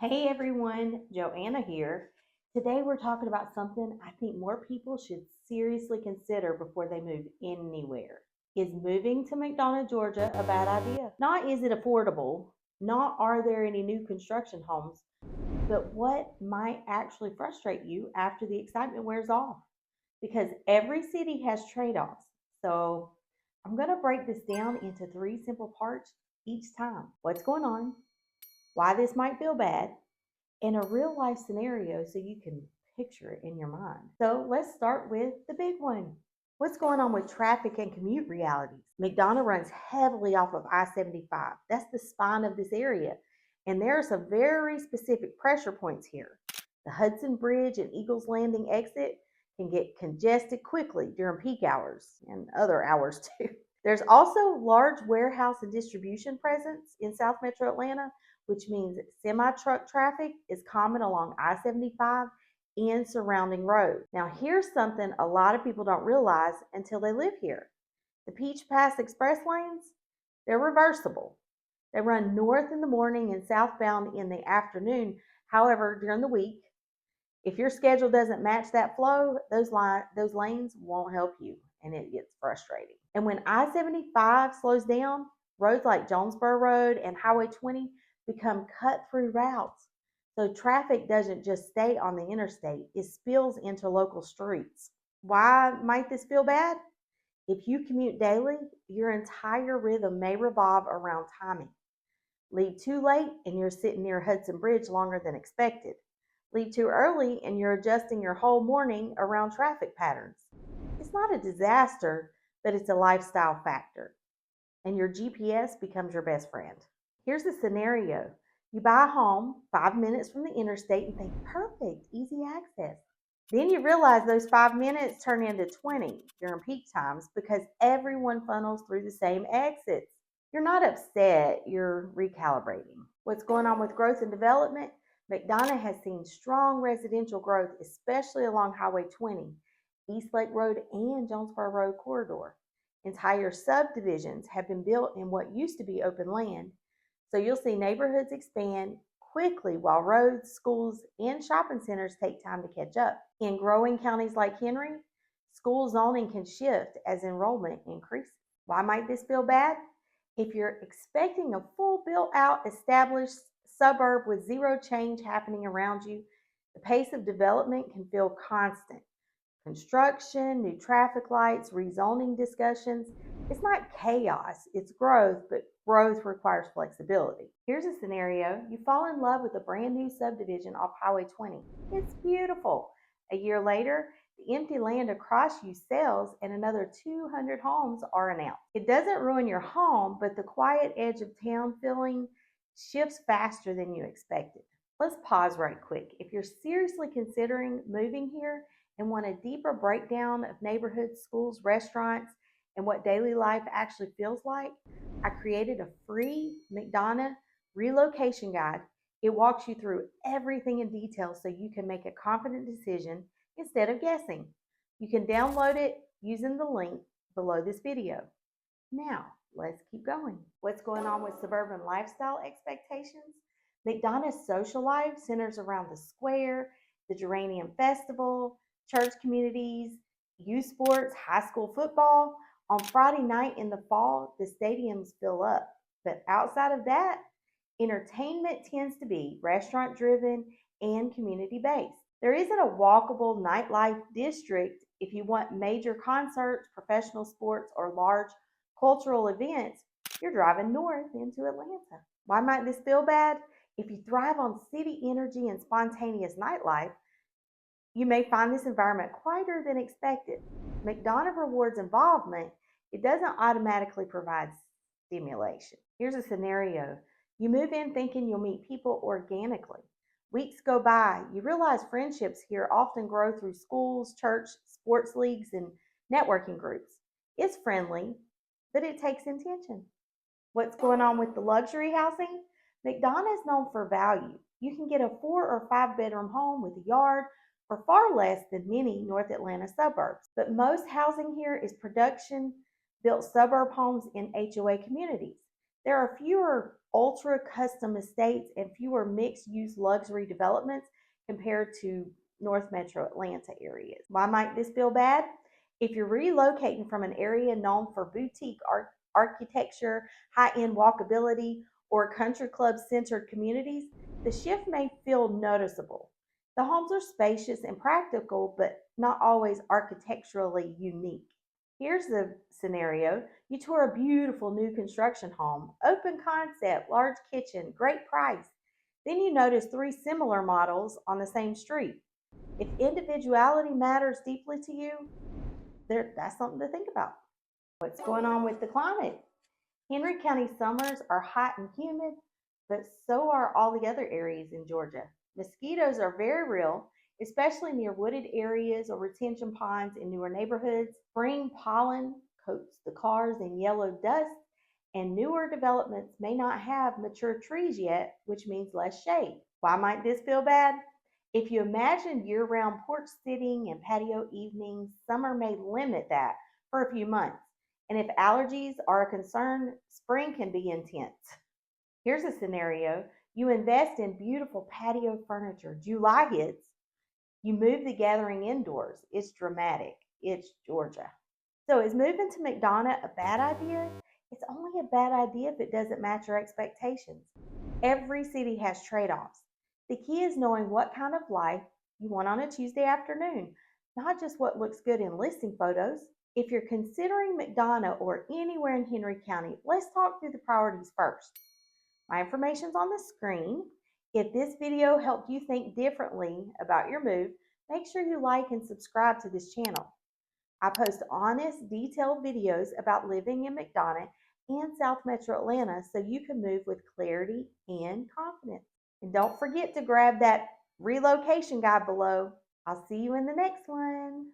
Hey everyone, Joanna here. Today we're talking about something I think more people should seriously consider before they move anywhere. Is moving to McDonough, Georgia a bad idea? Not is it affordable, not are there any new construction homes, but what might actually frustrate you after the excitement wears off? Because every city has trade offs. So I'm going to break this down into three simple parts each time. What's going on? Why this might feel bad? In a real life scenario so you can picture it in your mind. So let's start with the big one. What's going on with traffic and commute realities? McDonough runs heavily off of I-75. That's the spine of this area. And there are some very specific pressure points here. The Hudson Bridge and Eagles Landing exit can get congested quickly during peak hours and other hours too. There's also large warehouse and distribution presence in South Metro Atlanta, which means semi-truck traffic is common along I-75 and surrounding roads. Now, here's something a lot of people don't realize until they live here. The Peach Pass Express lanes, they're reversible. They run north in the morning and southbound in the afternoon. However, during the week, if your schedule doesn't match that flow, those lanes won't help you, and it gets frustrating. And when I-75 slows down, roads like Jonesboro Road and Highway 20 become cut-through routes. So traffic doesn't just stay on the interstate, it spills into local streets. Why might this feel bad? If you commute daily, your entire rhythm may revolve around timing. Leave too late and you're sitting near Hudson Bridge longer than expected. Leave too early and you're adjusting your whole morning around traffic patterns. It's not a disaster, but it's a lifestyle factor. And your GPS becomes your best friend. Here's a scenario. You buy a home 5 minutes from the interstate and think, perfect, easy access. Then you realize those 5 minutes turn into 20 during peak times because everyone funnels through the same exits. You're not upset, you're recalibrating. What's going on with growth and development? McDonough has seen strong residential growth, especially along Highway 20, East Lake Road, and Jonesboro Road corridor. Entire subdivisions have been built in what used to be open land, so you'll see neighborhoods expand quickly while roads, schools, and shopping centers take time to catch up. In growing counties like Henry, school zoning can shift as enrollment increases. Why might this feel bad? If you're expecting a full built out established suburb with zero change happening around you, the pace of development can feel constant. Construction, new traffic lights, rezoning discussions. It's not chaos, it's growth, but growth requires flexibility. Here's a scenario. You fall in love with a brand new subdivision off Highway 20. It's beautiful. A year later, the empty land across you sells and another 200 homes are announced. It doesn't ruin your home, but the quiet edge of town feeling shifts faster than you expected. Let's pause right quick. If you're seriously considering moving here and want a deeper breakdown of neighborhoods, schools, restaurants, and what daily life actually feels like, I created a free McDonough relocation guide. It walks you through everything in detail so you can make a confident decision instead of guessing. You can download it using the link below this video. Now, let's keep going. What's going on with suburban lifestyle expectations? McDonough's social life centers around the square, the Geranium Festival, church communities, youth sports, high school football. On Friday night in the fall, the stadiums fill up. But outside of that, entertainment tends to be restaurant driven and community based. There isn't a walkable nightlife district if you want major concerts, professional sports, or large cultural events. You're driving north into Atlanta. Why might this feel bad? If you thrive on city energy and spontaneous nightlife, you may find this environment quieter than expected. McDonough rewards involvement, it doesn't automatically provide stimulation. Here's a scenario. You move in thinking you'll meet people organically. Weeks go by, you realize friendships here often grow through schools, church, sports leagues, and networking groups. It's friendly, but it takes intention. What's going on with the luxury housing? McDonough is known for value. You can get a 4 or 5 bedroom home with a yard for far less than many North Atlanta suburbs. But most housing here is production built suburb homes in HOA communities. There are fewer ultra custom estates and fewer mixed use luxury developments compared to North Metro Atlanta areas. Why might this feel bad? If you're relocating from an area known for boutique architecture, high end walkability, or country club centered communities, the shift may feel noticeable. The homes are spacious and practical, but not always architecturally unique. Here's the scenario. You tour a beautiful new construction home, open concept, large kitchen, great price. Then you notice three similar models on the same street. If individuality matters deeply to you, that's something to think about. What's going on with the climate? Henry County summers are hot and humid, but so are all the other areas in Georgia. Mosquitoes are very real, especially near wooded areas or retention ponds in newer neighborhoods. Spring pollen coats the cars in yellow dust, and newer developments may not have mature trees yet, which means less shade. Why might this feel bad? If you imagine year-round porch sitting and patio evenings, summer may limit that for a few months. And if allergies are a concern, spring can be intense. Here's a scenario. You invest in beautiful patio furniture. July hits. You move the gathering indoors. It's dramatic. It's Georgia. So is moving to McDonough a bad idea? It's only a bad idea if it doesn't match your expectations. Every city has trade-offs. The key is knowing what kind of life you want on a Tuesday afternoon, not just what looks good in listing photos. If you're considering McDonough or anywhere in Henry County, let's talk through the priorities first. My information's on the screen. If this video helped you think differently about your move, make sure you like and subscribe to this channel. I post honest, detailed videos about living in McDonough and South Metro Atlanta so you can move with clarity and confidence. And don't forget to grab that relocation guide below. I'll see you in the next one.